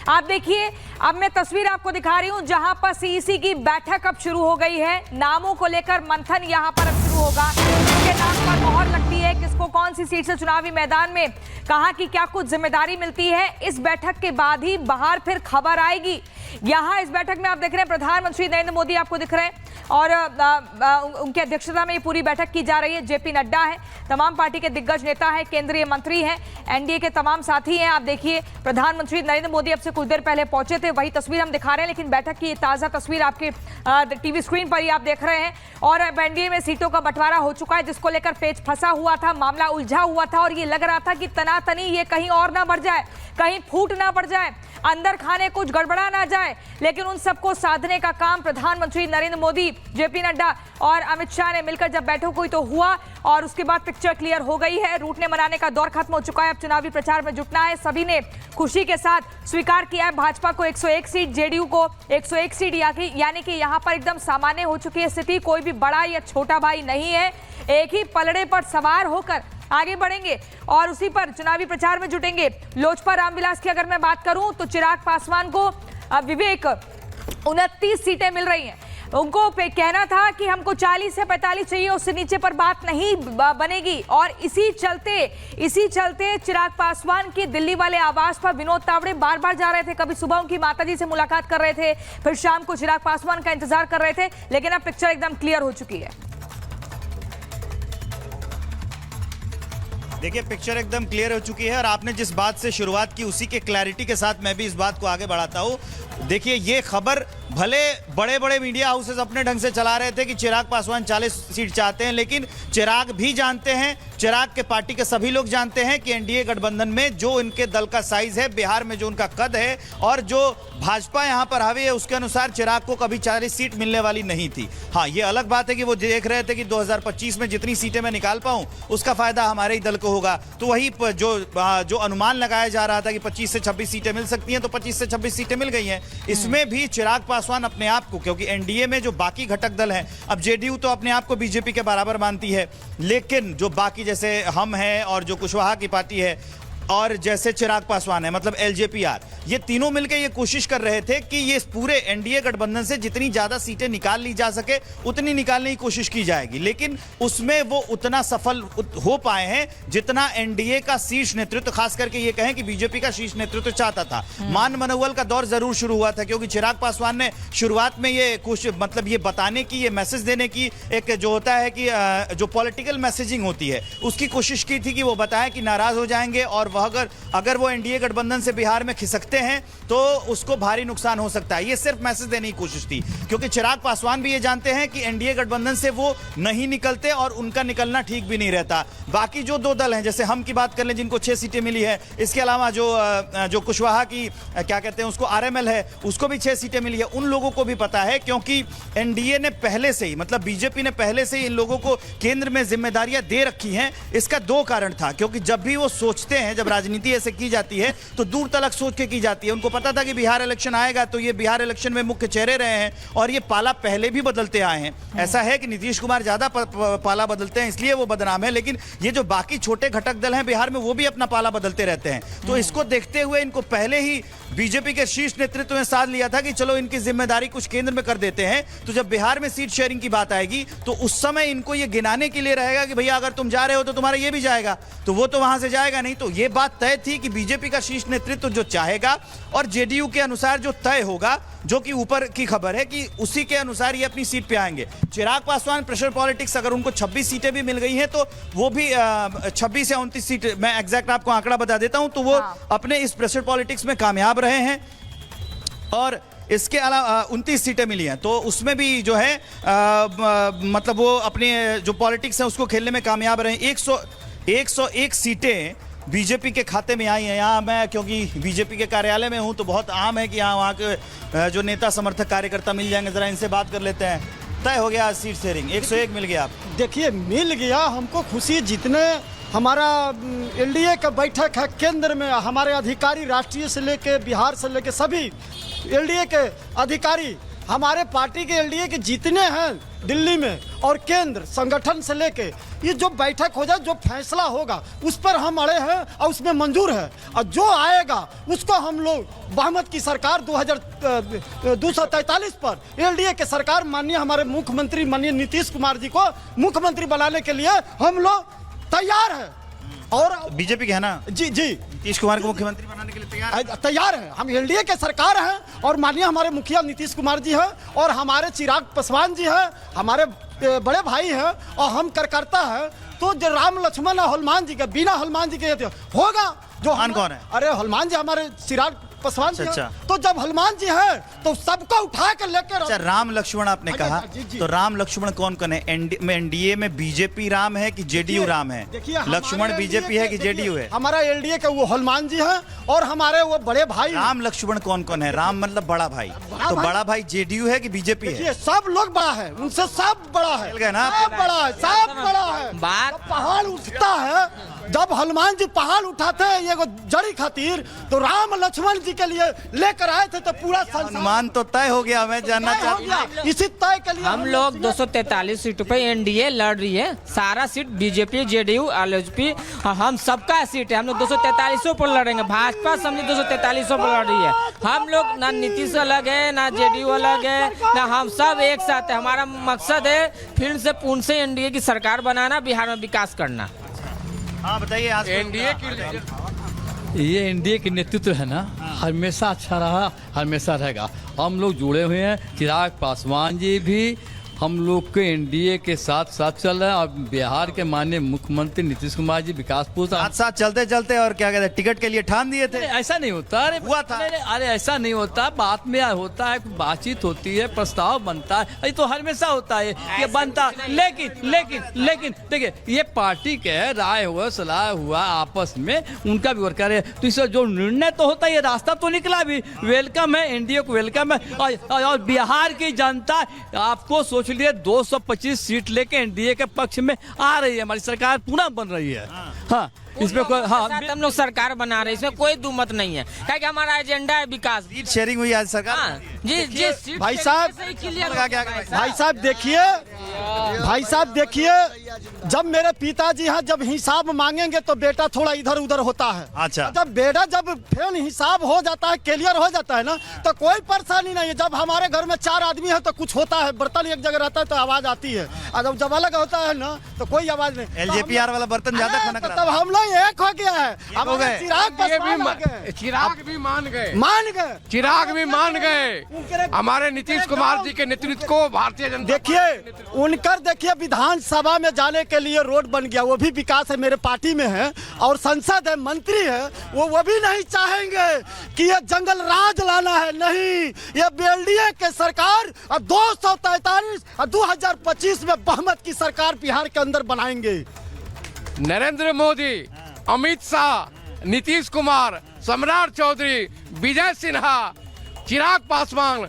आप देखिए, अब मैं तस्वीर आपको दिखा रही हूं जहां पर सीईसी की बैठक अब शुरू हो गई है। नामों को लेकर मंथन यहां पर अब शुरू होगा। किसके नाम पर मोहर लगती है, किसको कौन सी सीट से चुनावी मैदान में कहां की क्या कुछ जिम्मेदारी मिलती है, इस बैठक के बाद ही बाहर फिर खबर आएगी। यहां इस बैठक में आप देख रहे हैं प्रधानमंत्री नरेंद्र मोदी आपको दिख रहे हैं और उनकी अध्यक्षता में ये पूरी बैठक की जा रही है। जेपी नड्डा है, तमाम पार्टी के दिग्गज नेता है, केंद्रीय मंत्री हैं, एनडीए के तमाम साथी हैं। आप देखिए, प्रधानमंत्री नरेंद्र मोदी अब से कुछ देर पहले पहुंचे थे, वही तस्वीर हम दिखा रहे हैं, लेकिन बैठक की ताजा तस्वीर आपके टीवी स्क्रीन पर ही आप देख रहे हैं। और एनडीए में सीटों का बंटवारा हो चुका है, जिसको लेकर पेच फंसा हुआ था, मामला उलझा हुआ था और ये लग रहा था कि तनातनी ये कहीं और ना बढ़ जाए, कहीं फूट ना पड़ जाए, अंदर खाने कुछ गड़बड़ा ना जाए। लेकिन उन सबको साधने का काम प्रधानमंत्री नरेंद्र मोदी, जेपी नड्डा और अमित शाह ने मिलकर जब बैठक हुई तो हुआ और उसके बाद पिक्चर क्लियर हो गई है। रूठने मनाने का दौर खत्म हो चुका है, अब चुनावी प्रचार में जुटना है। सभी ने खुशी के साथ स्वीकार किया है, भाजपा को 101 सीट, जेडीयू को 101 सीट, यानी कि यहां पर एकदम सामान्य हो चुकी है स्थिति। कोई भी बड़ा या छोटा भाई नहीं है, एक ही पलड़े पर सवार होकर आगे बढ़ेंगे और उसी पर चुनावी प्रचार में जुटेंगे। लोजपा रामविलास की अगर मैं बात करूं तो चिराग पासवान को विवेक 29 सीटें मिल रही हैं। उनको कहना था कि हमको 40 से 45 चाहिए, उससे नीचे पर बात नहीं बनेगी। और इसी चलते चिराग पासवान की दिल्ली वाले आवास पर विनोद तावड़े बार बार जा रहे थे। कभी सुबह उनकी माताजी से मुलाकात कर रहे थे, फिर शाम को चिराग पासवान का इंतजार कर रहे थे। लेकिन अब पिक्चर एकदम क्लियर हो चुकी है। देखिए, पिक्चर एकदम क्लियर हो चुकी है और आपने जिस बात से शुरुआत की उसी के क्लैरिटी के साथ मैं भी इस बात को आगे बढ़ाता हूं। देखिए, ये खबर भले बड़े बड़े मीडिया हाउसेस अपने ढंग से चला रहे थे कि चिराग पासवान 40 सीट चाहते हैं, लेकिन चिराग भी जानते हैं, चिराग के पार्टी के सभी लोग जानते हैं कि एनडीए गठबंधन में जो इनके दल का साइज है, बिहार में जो उनका कद है और जो भाजपा यहां पर हावी है, उसके अनुसार चिराग को कभी 40 सीट मिलने वाली नहीं थी। हाँ, ये अलग बात है कि वो देख रहे थे कि 2025 में जितनी सीटें मैं निकाल पाऊं उसका फायदा हमारे ही दल को होगा। तो वही जो अनुमान लगाया जा रहा था कि 25 से 26 सीटें मिल सकती हैं, तो 25 से 26 सीटें मिल गई हैं। इसमें भी चिराग पासवान अपने आप को, क्योंकि एनडीए में जो बाकी घटक दल हैं, अब जेडीयू तो अपने आप को बीजेपी के बराबर मानती है, लेकिन जो बाकी जैसे हम हैं और जो कुशवाहा की पार्टी है और जैसे चिराग पासवान है, मतलब एलजेपीआर, ये तीनों मिलकर ये कोशिश कर रहे थे कि ये पूरे एनडीए गठबंधन से जितनी ज्यादा सीटें निकाल ली जा सके उतनी निकालने की कोशिश की जाएगी। लेकिन उसमें वो उतना सफल हो पाए हैं जितना एनडीए का शीर्ष नेतृत्व, खास करके ये कहें कि बीजेपी का शीर्ष नेतृत्व चाहता था। मान मनोबल का दौर जरूर शुरू हुआ था, क्योंकि चिराग पासवान ने शुरुआत में ये कुछ मतलब ये बताने की, ये मैसेज देने की, एक जो होता है कि जो पॉलिटिकल मैसेजिंग होती है, उसकी कोशिश की थी कि वो बताएं कि नाराज हो जाएंगे और अगर वो एनडीए गठबंधन से बिहार में खिसकते हैं तो उसको भारी नुकसान हो सकता है। ये सिर्फ मैसेज देने की कोशिश थी, क्योंकि चिराग पासवान भी ये जानते हैं कि एनडीए गठबंधन से वो नहीं निकलते और उनका निकलना ठीक भी नहीं रहता। बाकी जो दो दल हैं, जैसे हम की बात कर लें जिनको 6 सीटें मिली है, इसके अलावा जो कुशवाहा की क्या कहते हैं उसको आरएमएल है, उसको भी 6 सीटें मिली है। उन लोगों को भी पता है, क्योंकि एनडीए ने पहले से ही, मतलब बीजेपी ने पहले से ही इन लोगों को केंद्र में जिम्मेदारियां दे रखी हैं। इसका 2 कारण था, क्योंकि जब भी वो सोचते हैं, जब राजनीति ऐसे की जाती है तो दूर तलक सोच के की जाती है। उनको पता था कि बिहार इलेक्शन आएगा, तो ये बिहार इलेक्शन में मुख्य चेहरे रहे हैं और ये पाला पहले भी बदलते आए हैं। ऐसा है कि नीतीश कुमार ज्यादा पाला बदलते हैं, इसलिए वो बदनाम है, लेकिन ये जो बाकी छोटे घटक दल हैं बिहार में, वो भी अपना पाला बदलते रहते हैं। तो इसको देखते हुए इनको पहले ही बीजेपी के शीर्ष नेतृत्व में साथ लिया था कि चलो इनकी जिम्मेदारी कुछ केंद्र में कर देते हैं, तो जब बिहार में सीट शेयरिंग की बात आएगी तो उस समय इनको ये गिनाने के लिए रहेगा कि भैया अगर तुम जा रहे हो तो तुम्हारा ये भी जाएगा, तो वो तो वहां से जाएगा नहीं। तो ये बात तय थी कि बीजेपी का शीर्ष नेतृत्व जो चाहेगा और जेडीयू के अनुसार जो तय होगा, जो कि ऊपर की खबर है कि उसी के अनुसार ये अपनी सीट पे आएंगे। चिराग पासवान प्रेशर पॉलिटिक्स, अगर उनको 26 सीटें भी मिल गई हैं तो वो भी 26 या 29 सीट, मैं एग्जैक्ट आपको आंकड़ा बता देता हूं, तो वो अपने इस प्रेशर पॉलिटिक्स में कामयाब रहे हैं। और इसके अलावा 29 सीटें मिली हैं, तो उसमें भी जो है मतलब वो अपने जो पॉलिटिक्स है उसको खेलने में कामयाब रहे। 101 सीटें बीजेपी के खाते में आई हैं। यहाँ मैं क्योंकि बीजेपी के कार्यालय में हूँ तो बहुत आम है कि यहाँ वहाँ के जो नेता समर्थक कार्यकर्ता मिल जाएंगे, जरा इनसे बात कर लेते हैं। तय हो गया सीट शेयरिंग, 101 मिल गया। देखिए, मिल गया, हमको खुशी। जितने हमारा एनडीए का बैठक है केंद्र में, हमारे अधिकारी राष्ट्रीय से लेके बिहार से लेके सभी एनडीए के अधिकारी, हमारे पार्टी के एनडीए के जितने हैं दिल्ली में और केंद्र संगठन से लेके ये जो बैठक हो जाए, जो फैसला होगा उस पर हम अड़े हैं और उसमें मंजूर है, और जो आएगा उसको हम लोग बहुमत की सरकार 243 पर एनडीए के सरकार माननीय हमारे मुख्यमंत्री माननीय नीतीश कुमार जी को मुख्यमंत्री बनाने के लिए हम लोग तैयार हैं। और बीजेपी के है ना जी जी नीतीश कुमार को मुख्यमंत्री बनाने के लिए तैयार है। हम एनडीए के सरकार हैं और माननीय हमारे मुखिया नीतीश कुमार जी हैं और हमारे चिराग पासवान जी हैं, हमारे बड़े भाई हैं और हम कार्यकर्ता हैं। तो जो राम लक्ष्मण और हनुमान जी के बिना हनुमान जी के होगा जो कौन है? अरे हनुमान जी हमारे चिराग पासवान जी अच्छा। हैं। तो जब हनुमान जी हैं तो सबको उठा कर लेकर अच्छा, राम लक्ष्मण आपने कहा, जी। तो राम लक्ष्मण कौन कौन है? एनडीए में बीजेपी राम है कि जेडीयू राम है? देखिए लक्ष्मण बीजेपी है कि जेडीयू है? हमारा एनडीए के वो हनुमान जी हैं और हमारे वो बड़े भाई राम लक्ष्मण कौन कौन है? राम मतलब बड़ा भाई, तो बड़ा भाई जेडीयू है कि बीजेपी है? ये सब लोग बड़ा है, उनसे सब बड़ा है, मिल गए ना? सब बड़ा है, सब बड़ा है। बात जब पहाड़ उठता है, जब हनुमान जी पहाड़ उठाते हैं ये जड़ी खातिर, तो राम लक्ष्मण जी के लिए लेकर आए थे, तो पूरा अनुमान तो तय हो गया, मैं जानना चाहता हूँ। इसी तय के लिए हम लोग 243 सीटों पे एनडीए लड़ रही है, सारा सीट बीजेपी जेडीयू एलजेपी हम सबका सीट है। हम लोग 243 पर लड़ेंगे, भाजपा समझे 243 पर लड़ रही है। हम लोग ना नीतीश अलग है ना जेडीयू अलग है, ना हम सब एक साथ है। हमारा मकसद है फिर से पूर्ण से एनडीए की सरकार बनाना, बिहार में विकास करना। हाँ बताइए, आज एनडीए की ये एनडीए की नेतृत्व है ना, हमेशा अच्छा रहा, हमेशा रहेगा। हम लोग जुड़े हुए हैं, चिराग पासवान जी भी हम लोग के एनडीए के साथ साथ चल रहे हैं और बिहार के माननीय मुख्यमंत्री नीतीश कुमार जी विकास साथ साथ चलते चलते और क्या कहते हैं, टिकट के लिए ठान दिए थे? ऐसा नहीं होता, अरे हुआ था। अरे ऐसा नहीं होता, बात में होता है, बातचीत होती है, प्रस्ताव बनता है, ये तो हमेशा होता है, ये बनता। लेकिन देखिए, ये पार्टी के राय हुआ सलाह हुआ आपस में, उनका भी वर्कर है, तो इससे जो निर्णय तो होता है, ये रास्ता तो निकला भी, वेलकम है, एनडीए को वेलकम है। और बिहार की जनता आपको सोच लिए 225 सीट लेके एनडीए के पक्ष में आ रही है, हमारी सरकार पुनः बन रही है। हाँ इसमें कोई हम लोग सरकार बना रहे हैं, इसमें कोई दुमत नहीं है, क्या कि हमारा एजेंडा है विकास। सीट शेयरिंग हुई आज सरकार? हाँ, जी सीट भाई साहब, भाई साहब देखिए, जब मेरे पिताजी हैं, जब हिसाब मांगेंगे तो बेटा थोड़ा इधर उधर होता है। अच्छा। जब बेटा जब फेल हिसाब हो जाता है, क्लियर हो जाता है ना, तो कोई परेशानी नहीं है। जब हमारे घर में 4 आदमी है तो कुछ होता है, बर्तन एक जगह रहता है तो आवाज आती है, और जब अलग होता है ना तो कोई आवाज नहीं। एलजेपीआर वाला बर्तन ज्यादा खाना खराब। तब हम लोग एक हो गया है, हो गए। चिराग भी मान गए, चिराग भी मान गए हमारे नीतीश कुमार जी के नेतृत्व को भारतीय जनता। देखिए उनकर, देखिए विधानसभा में जाने के लिए रोड बन गया, वो भी विकास है, मेरे पार्टी में है, और संसद है, मंत्री है, वो भी नहीं चाहेंगे कि ये जंगल राज लाना है। नहीं, ये एनडीए के सरकार 243 और 2025 में बहुमत की सरकार बिहार के अंदर बनाएंगे। नरेंद्र मोदी, अमित शाह, नीतीश कुमार, सम्राट चौधरी, विजय सिन्हा, चिराग पासवान,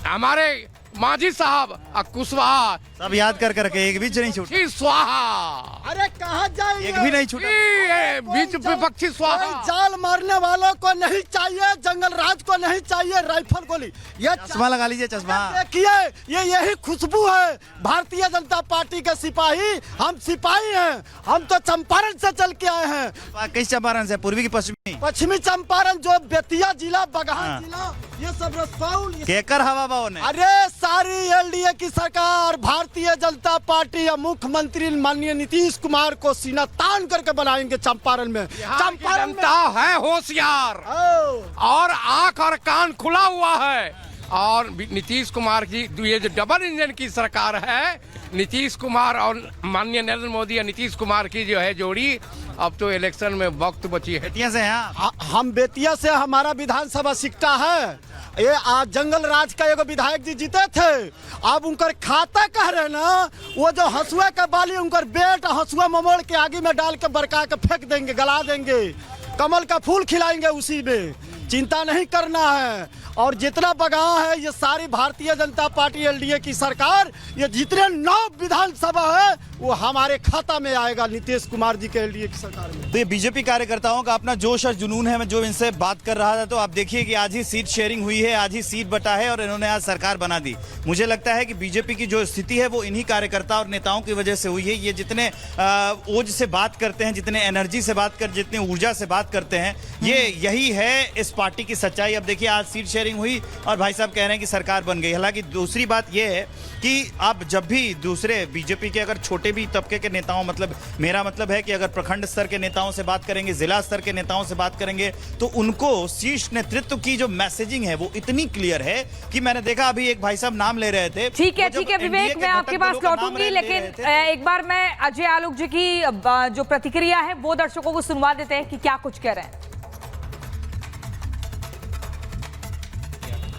हमारे मांझी साहब और कुशवाहा, सब याद कर करके एक भी नहीं छूट। स्वाहा। अरे कहाँ जाएंगे, एक भी नहीं छूटा। बीच विपक्षी स्वाहा। जाल मारने वालों को नहीं चाहिए, जंगल राज को नहीं चाहिए, राइफल गोली। ये चश्मा लगा लीजिए, चश्मा। देखिए, ये यही खुशबू है भारतीय जनता पार्टी के सिपाही। हम सिपाही हैं, हम तो चंपारण से चल के आए हैं। किस चंपारण से? पूर्वी की पश्चिमी? पश्चिमी चंपारण, जो बेतिया जिला, बगहा जिला, ये सब रसौल। केकर हवा बावन है? अरे सारी एनडीए की सरकार भारतीय जनता पार्टी या मुख्यमंत्री माननीय नीतीश कुमार को सीना तान करके बनाएंगे चंपारण में। चंपारण जनता है होशियार और आंख और कान खुला हुआ है। और नीतीश कुमार की ये जो डबल इंजन की सरकार है, नीतीश कुमार और माननीय नरेंद्र मोदी और नीतीश कुमार की जो है जोड़ी, अब तो इलेक्शन में वक्त बची है। बेतिया से हैं? हम बेतिया से, हमारा विधानसभा सिकटा है। ये आज जंगल राज का एगो विधायक जी जीते थे, अब उनकर खाता कह रहे ना, वो जो हंसुआ का बाली उनकर बेट हंसुआ ममोड़ के आगे में डाल के बरका के फेंक देंगे, गला देंगे, कमल का फूल खिलाएंगे उसी में। चिंता नहीं करना है। और जितना बगाव है ये सारी भारतीय जनता पार्टी एनडीए की सरकार, ये जितने 9 विधानसभा है वो हमारे खाता में आएगा नीतीश कुमार जी के एनडीए की सरकार में। तो ये बीजेपी कार्यकर्ताओं का अपना जोश और जुनून है। मैं जो इनसे बात कर रहा था तो आप देखिए कि आज ही सीट शेयरिंग हुई है, आज ही सीट बटा है और इन्होंने आज सरकार बना दी। मुझे लगता है कि बीजेपी की जो स्थिति है वो इन्हीं कार्यकर्ता और नेताओं की वजह से हुई है। ये जितने ओज से बात करते हैं, जितने एनर्जी से बात कर, जितनी ऊर्जा से बात करते हैं, ये यही है इस पार्टी की सच्चाई। अब देखिए आज सीट शेयरिंग हुई और भाई साहब कह रहे हैं कि सरकार बन गई। हालांकि दूसरी बात यह है कि अब जब भी दूसरे बीजेपी के अगर छोटे भी तबके के नेताओं, मतलब मेरा मतलब है कि अगर प्रखंड स्तर के नेताओं से बात करेंगे, जिला स्तर के नेताओं से बात करेंगे, तो उनको शीर्ष नेतृत्व की जो मैसेजिंग है वो इतनी क्लियर है कि मैंने देखा अभी एक भाई साहब नाम ले रहे थे। ठीक है विवेक, मैं आपके पास लौटूंगी, लेकिन एक बार मैं अजय आलोक जी की जो प्रतिक्रिया है वो दर्शकों को सुनवा देते हैं कि क्या कुछ कह रहे हैं।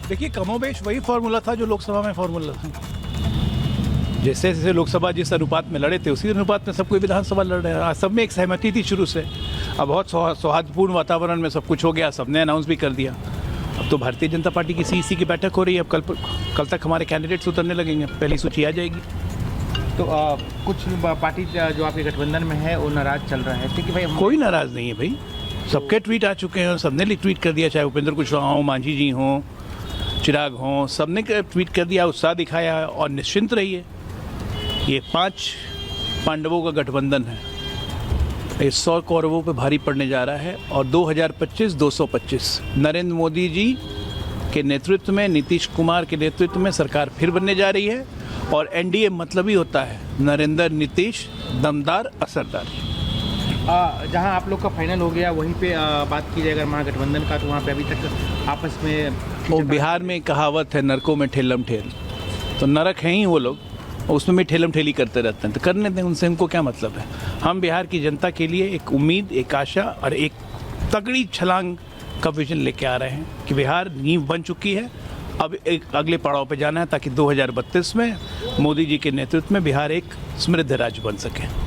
देखिए, कमोबेश वही फॉर्मूला था जो लोकसभा में फॉर्मूला था। जैसे जैसे लोकसभा जिस अनुपात में लड़े थे उसी अनुपात में सब कोई विधानसभा लड़ रहे हैं। सब में एक सहमति थी शुरू से। अब बहुत सौहार्दपूर्ण वातावरण में सब कुछ हो गया, सबने अनाउंस भी कर दिया। अब तो भारतीय जनता पार्टी की सीईसी की बैठक हो रही है। अब कल तक हमारे कैंडिडेट्स उतरने लगेंगे, पहली सूची आ जाएगी। तो कुछ पार्टी जो आपके गठबंधन में है वो नाराज चल रहा है, ठीक है भाई? कोई नाराज नहीं है भाई, सबके ट्वीट आ चुके हैं, सबने ट्वीट कर दिया, चाहे उपेंद्र कुशवाहा हो, मांझी जी हों, चिराग हों, सबने ट्वीट कर दिया, उत्साह दिखाया है। और निश्चिंत रहिए, ये 5 पांडवों का गठबंधन है, ये 100 कौरवों पे भारी पड़ने जा रहा है। और 2025 225 नरेंद्र मोदी जी के नेतृत्व में, नीतीश कुमार के नेतृत्व में सरकार फिर बनने जा रही है। और एनडीए मतलब ही होता है नरेंद्र, नीतीश, दमदार, असरदार। जहां आप लोग का फाइनल हो गया वहीं पे बात की जाए अगर महागठबंधन का, तो वहाँ पे अभी तक आपस में वो बिहार में कहावत है, नरकों में ठेलम ठेल, तो नरक हैं ही वो लोग, उसमें भी ठेलम ठेली करते रहते हैं। तो करने दें, उनसे हमको क्या मतलब है। हम बिहार की जनता के लिए एक उम्मीद, एक आशा और एक तगड़ी छलांग का विजन लेके आ रहे हैं कि बिहार नींव बन चुकी है, अब एक अगले पड़ाव पे जाना है ताकि 2032 में मोदी जी के नेतृत्व में बिहार एक समृद्ध राज्य बन सके।